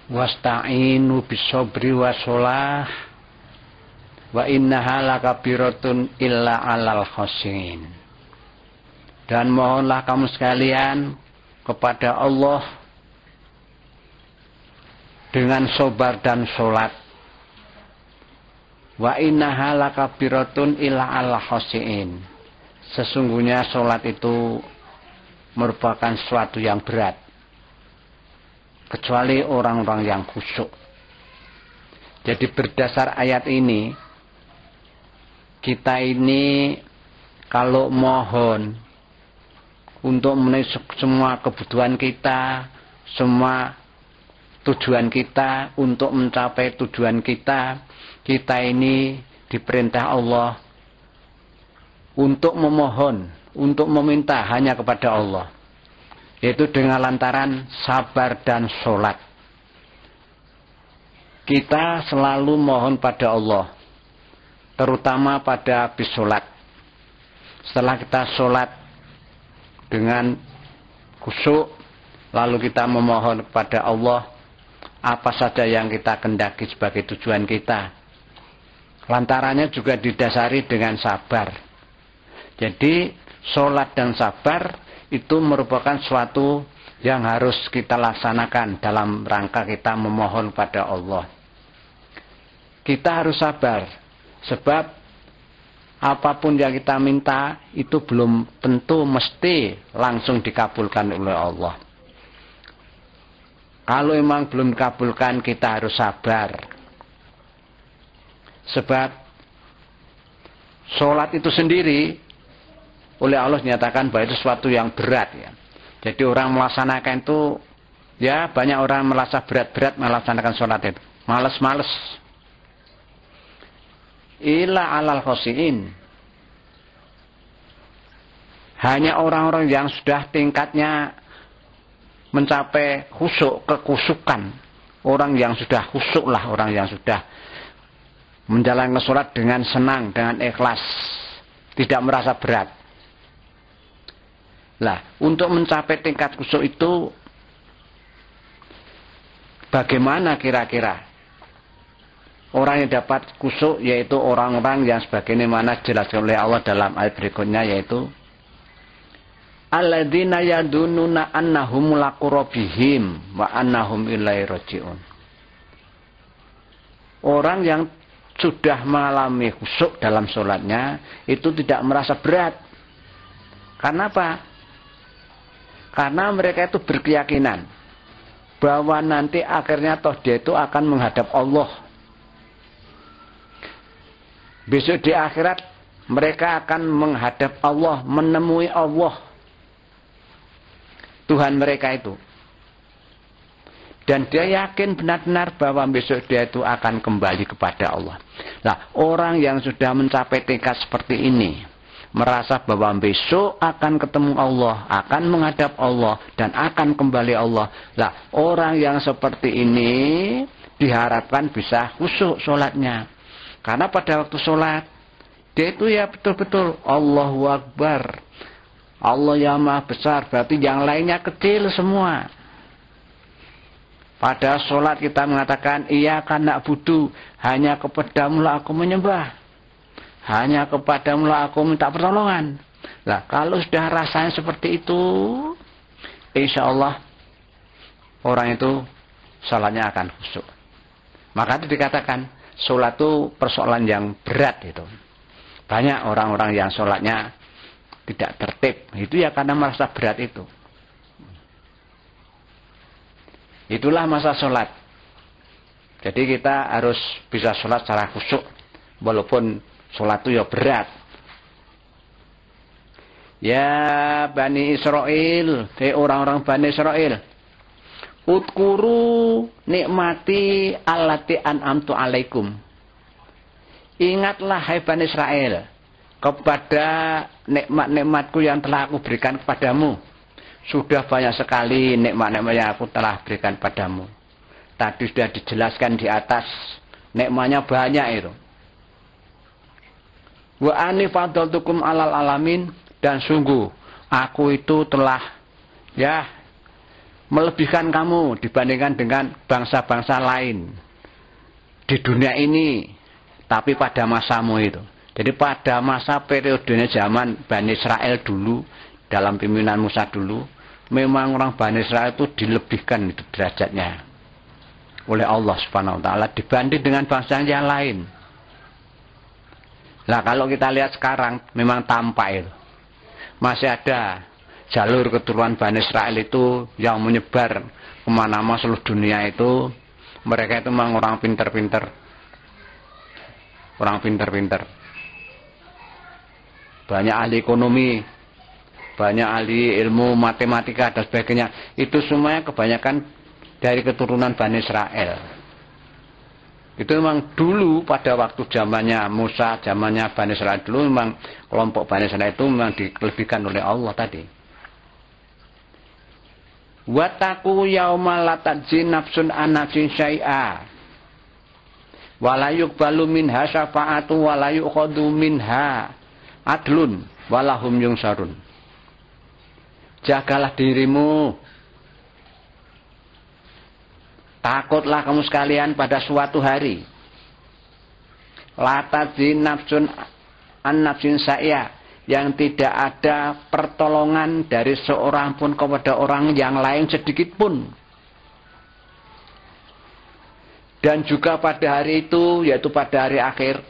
Wasta'inu bisobri washolah wa innaha lakabiratun illa alal khosyin. Dan mohonlah kamu sekalian kepada Allah dengan sabar dan sholat. Wa innaha lakabiratun illa alal khosyin. Sesungguhnya sholat itu merupakan sesuatu yang berat, kecuali orang-orang yang khusyuk. Jadi berdasar ayat ini, kita ini kalau mohon untuk memenuhi semua kebutuhan kita, semua tujuan kita, untuk mencapai tujuan kita, kita ini diperintah Allah untuk memohon, untuk meminta hanya kepada Allah, yaitu dengan lantaran sabar dan sholat. Kita selalu mohon pada Allah, terutama pada habis sholat. Setelah kita sholat dengan khusyuk, lalu kita memohon kepada Allah apa saja yang kita kehendaki sebagai tujuan kita. Lantarannya juga didasari dengan sabar. Jadi sholat dan sabar itu merupakan suatu yang harus kita laksanakan dalam rangka kita memohon pada Allah. Kita harus sabar, sebab apapun yang kita minta itu belum tentu mesti langsung dikabulkan oleh Allah. Kalau memang belum dikabulkan, kita harus sabar. Sebab sholat itu sendiri oleh Allah dinyatakan bahwa itu sesuatu yang berat, ya. Jadi orang melaksanakan itu, ya banyak orang merasa berat-berat melaksanakan sholat itu, males-males. Illa alal khosyin. Hanya orang-orang yang sudah tingkatnya mencapai khusyuk, kekhusyukan. Orang yang sudah khusyuk lah, orang yang sudah menjalankan sholat dengan senang, dengan ikhlas, tidak merasa berat. Lah, untuk mencapai tingkat khusyuk itu bagaimana kira-kira? Orang yang dapat khusyuk yaitu orang-orang yang sebagaimana dijelaskan oleh Allah dalam ayat berikutnya, yaitu alladzina yadununa annahum mulaqu rabbihim wa annahum ilaihi raji'un. Orang yang sudah mengalami khusyuk dalam sholatnya itu tidak merasa berat. Karena apa? Karena mereka itu berkeyakinan bahwa nanti akhirnya toh dia itu akan menghadap Allah. Besok di akhirat mereka akan menghadap Allah, menemui Allah, Tuhan mereka itu. Dan dia yakin benar-benar bahwa besok dia itu akan kembali kepada Allah. Nah, orang yang sudah mencapai tingkat seperti ini, merasa bahwa besok akan ketemu Allah, akan menghadap Allah, dan akan kembali Allah. Lah, orang yang seperti ini diharapkan bisa khusyuk sholatnya. Karena pada waktu sholat, dia itu ya betul-betul Allahu Akbar, Allah yang maha besar, berarti yang lainnya kecil semua. Pada sholat kita mengatakan, iya karena na'budu, hanya kepadamu lah aku menyembah. Hanya kepadamu lah aku minta pertolongan. Nah, kalau sudah rasanya seperti itu, insya Allah orang itu sholatnya akan khusyuk. Maka itu dikatakan sholat itu persoalan yang berat itu. Banyak orang-orang yang sholatnya tidak tertib. Itu ya karena merasa berat itu. Itulah masa sholat. Jadi kita harus bisa sholat secara khusyuk, walaupun sholat itu ya berat. Ya Bani Israel, orang-orang Bani Israel, udkuru nikmati allati an'amtu alaikum. Ingatlah hai Bani Israel kepada nikmat-nikmatku yang telah aku berikan kepadamu. Sudah banyak sekali nikmat-nikmat yang aku telah berikan padamu. Tadi sudah dijelaskan di atas, nikmatnya banyak itu. Wa ani fadaltukum alal alamin, dan sungguh aku itu telah melebihkan kamu dibandingkan dengan bangsa-bangsa lain di dunia ini, tapi pada masamu itu. Jadi pada masa periodenya zaman Bani Israel dulu, dalam pimpinan Musa dulu, memang orang Bani Israel itu dilebihkan itu derajatnya oleh Allah Subhanahu wa taala dibanding dengan bangsa yang lain. Nah, kalau kita lihat sekarang memang tampak itu. Masih ada jalur keturunan Bani Israel itu yang menyebar kemana-mana seluruh dunia itu. Mereka itu memang orang pinter-pinter. Orang pinter-pinter. Banyak ahli ekonomi, banyak ahli ilmu matematika dan sebagainya. Itu semuanya kebanyakan dari keturunan Bani Israel. Itu memang dulu pada waktu zamannya Musa, zamannya Bani Israel dulu memang kelompok Bani Israel itu memang dilebihkan oleh Allah tadi. Wataku yauma la tajzi nafsun an nafsin syai'a wa la yuqbalu minha syafa'atu wa la yu'khadhu minha adlun wa lahum yunsarun. Jagalah dirimu, takutlah kamu sekalian pada suatu hari. La tajzi nafsun an nafsin syai'a, yang tidak ada pertolongan dari seorang pun kepada orang yang lain sedikit pun. Dan juga pada hari itu, yaitu pada hari akhir,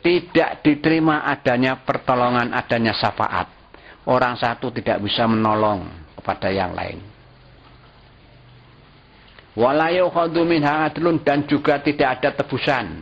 tidak diterima adanya pertolongan, adanya syafaat. Orang satu tidak bisa menolong kepada yang lain. Wala yukhadhu minha adlun, dan juga tidak ada tebusan.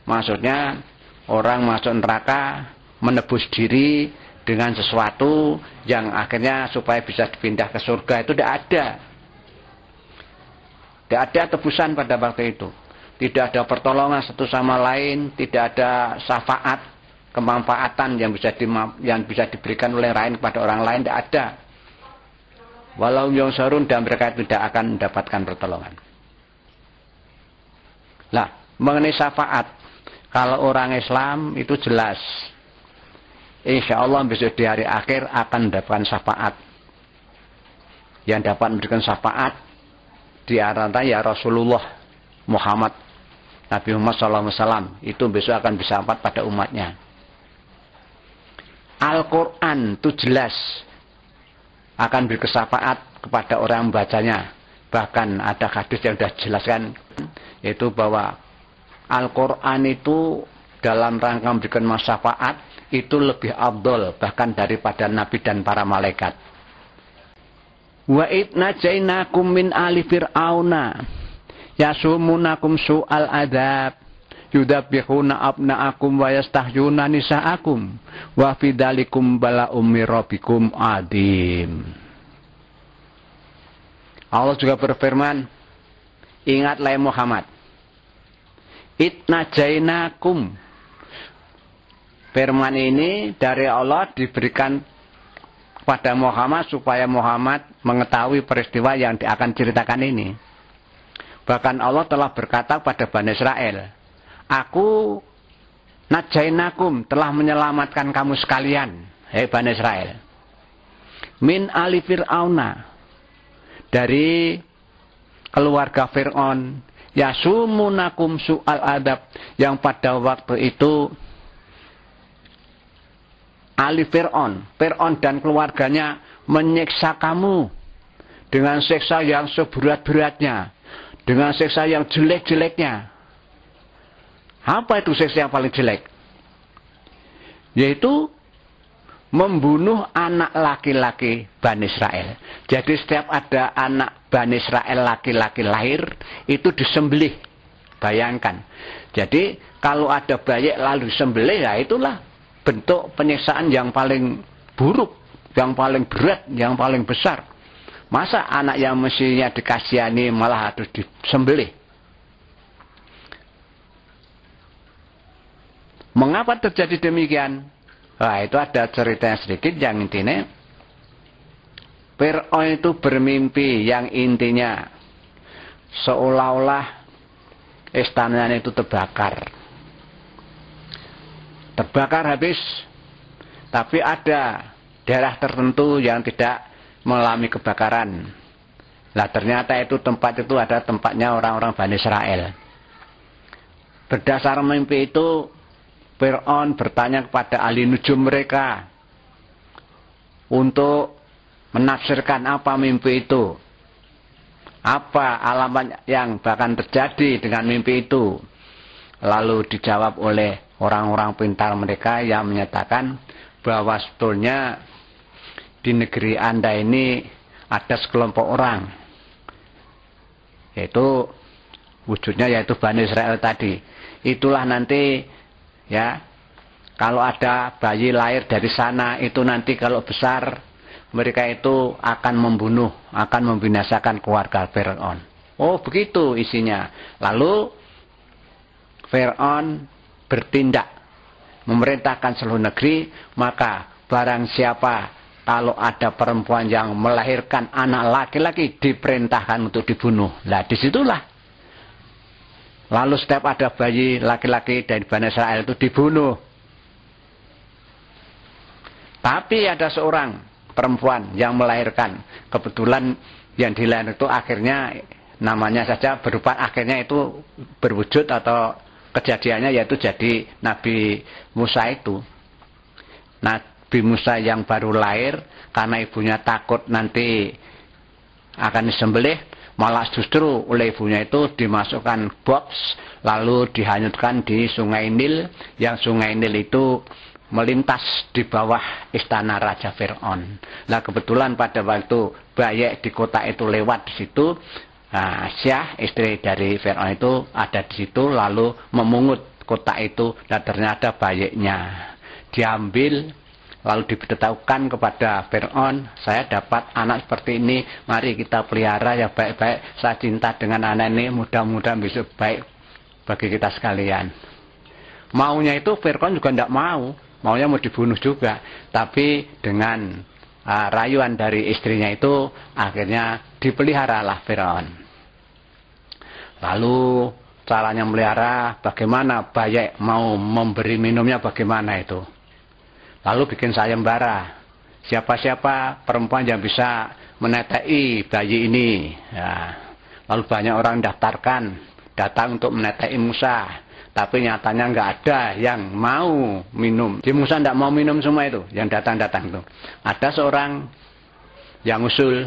Maksudnya orang masuk neraka menebus diri dengan sesuatu yang akhirnya supaya bisa dipindah ke surga itu tidak ada. Tidak ada tebusan pada waktu itu. Tidak ada pertolongan satu sama lain, tidak ada syafaat, kemanfaatan yang bisa diberikan oleh lain kepada orang lain, tidak ada. Walau yang sarun, dan mereka tidak akan mendapatkan pertolongan. Nah, mengenai syafaat, kalau orang Islam itu jelas, insya Allah besok di hari akhir akan mendapatkan syafaat. Yang dapat memberikan syafaat di antara ya Rasulullah Muhammad, Nabi Muhammad SAW, itu besok akan bersyafaat pada umatnya. Al-Quran itu jelas akan beri syafaat kepada orang membacanya. Bahkan ada hadis yang sudah jelaskan, yaitu bahwa Al-Quran itu dalam rangka memberikan syafaat itu lebih afdol bahkan daripada Nabi dan para malaikat. Wa idnajainakum min ali fir'auna yasumunakum su'al adab yudabbihuna abna'akum wa yastahyuna nisa'akum wa fidalikum bala'um mirabbikum adim. Allah juga berfirman, ingatlah Muhammad, itnajainakum. Firman ini dari Allah diberikan kepada Muhammad supaya Muhammad mengetahui peristiwa yang akan ceritakan ini. Bahkan Allah telah berkata pada Bani Israel, aku najainakum, telah menyelamatkan kamu sekalian, hei Bani Israel, min ali fir'auna, dari keluarga Fir'aun, yasumunakum su'al adab, yang pada waktu itu Ali Fir'aun dan keluarganya menyiksa kamu dengan siksa yang seberat-beratnya, dengan siksa yang jelek-jeleknya. Apa itu siksa yang paling jelek? Yaitu membunuh anak laki-laki Bani Israel. Jadi setiap ada anak Bani Israel laki-laki lahir, itu disembelih. Bayangkan. Jadi kalau ada bayi lalu disembelih, ya itulah bentuk penyiksaan yang paling buruk, yang paling berat, yang paling besar. Masa anak yang mestinya dikasihani malah harus disembelih? Mengapa terjadi demikian? Nah, itu ada ceritanya sedikit yang intinya. Fir'aun itu bermimpi yang intinya seolah-olah istananya itu terbakar. Terbakar habis. Tapi ada daerah tertentu yang tidak mengalami kebakaran. Lah ternyata itu tempat itu ada tempatnya orang-orang Bani Israel. Berdasar mimpi itu, Fir'aun bertanya kepada ahli nujum mereka untuk menafsirkan apa mimpi itu. Apa alamat yang bahkan terjadi dengan mimpi itu. Lalu dijawab oleh orang-orang pintar mereka yang menyatakan bahwa sebetulnya di negeri Anda ini ada sekelompok orang. Yaitu wujudnya yaitu Bani Israel tadi. Itulah nanti ya, kalau ada bayi lahir dari sana itu nanti kalau besar mereka itu akan membunuh, akan membinasakan keluarga Fir'aun. Oh begitu isinya. Lalu Fir'aun bertindak, memerintahkan seluruh negeri, maka barang siapa kalau ada perempuan yang melahirkan anak laki-laki diperintahkan untuk dibunuh. Nah disitulah. Lalu setiap ada bayi laki-laki dari Bani Israel itu dibunuh. Tapi ada seorang perempuan yang melahirkan. Kebetulan yang dilahirkan itu akhirnya namanya saja berupa akhirnya itu berwujud atau kejadiannya yaitu jadi Nabi Musa itu. Nabi Musa yang baru lahir karena ibunya takut nanti akan disembelih, malah justru oleh ibunya itu dimasukkan box lalu dihanyutkan di Sungai Nil, yang Sungai Nil itu melintas di bawah istana Raja Fir'aun. Nah kebetulan pada waktu bayi di kota itu lewat di situ, Syah istri dari Fir'aun itu ada di situ lalu memungut kota itu dan ternyata bayinya diambil lalu diberitahukan kepada Fir'aun, saya dapat anak seperti ini, mari kita pelihara ya baik-baik, saya cinta dengan anak ini, mudah-mudahan besok baik bagi kita sekalian. Maunya itu Fir'aun juga tidak mau, maunya mau dibunuh juga, tapi dengan rayuan dari istrinya itu akhirnya dipeliharalah Fir'aun. Lalu caranya melihara bagaimana, bayi mau memberi minumnya bagaimana itu. Lalu bikin sayembara, siapa-siapa perempuan yang bisa menetei bayi ini. Ya. Lalu banyak orang datang untuk menetei Musa. Tapi nyatanya nggak ada yang mau minum. Jadi Musa nggak mau minum semua itu, yang datang-datang itu. Ada seorang yang usul,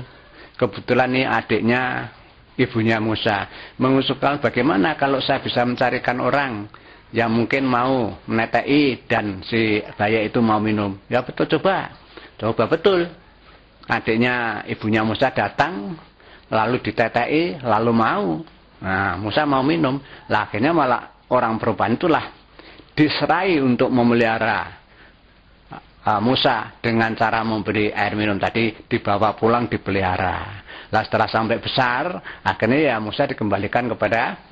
kebetulan ini adiknya ibunya Musa. Mengusulkan bagaimana kalau saya bisa mencarikan orang yang mungkin mau menetei dan si bayi itu mau minum. Ya betul, coba betul. Adiknya ibunya Musa datang, lalu ditetei, lalu mau. Nah Musa mau minum. Lah akhirnya malah orang perempuan itulah diserai untuk memelihara Musa dengan cara memberi air minum tadi, dibawa pulang dipelihara. Lah setelah sampai besar, akhirnya ya Musa dikembalikan kepada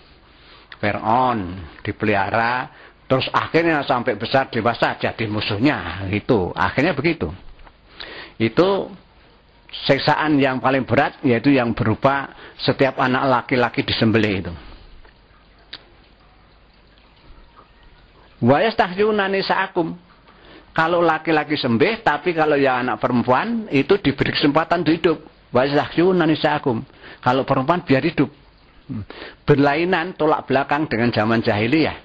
Fir'aun, dipelihara, terus akhirnya sampai besar dewasa jadi musuhnya, gitu. Akhirnya begitu. Itu siksaan yang paling berat, yaitu yang berupa setiap anak laki-laki disembelih itu. Wa yastahyuna nisaakum. Kalau laki-laki sembelih, tapi kalau yang anak perempuan itu diberi kesempatan untuk hidup. Wa yastahyuna nisaakum. Kalau perempuan biar hidup. Berlainan tolak belakang dengan zaman jahiliyah.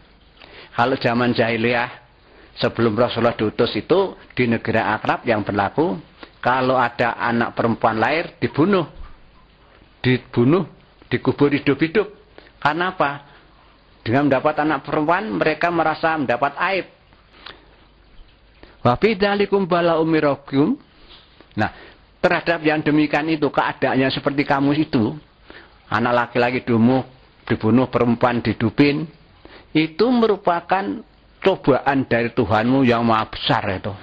Kalau zaman jahiliyah sebelum Rasulullah diutus itu di negara Arab yang berlaku, kalau ada anak perempuan lahir dibunuh, dikubur hidup-hidup. Karena apa? Dengan mendapat anak perempuan mereka merasa mendapat aib. Wa fi dzalikum bala'um mirakum. Nah, terhadap yang demikian itu keadaannya seperti kamu itu, anak laki-laki dibunuh, perempuan didupin, itu merupakan cobaan dari Tuhanmu yang maha besar itu.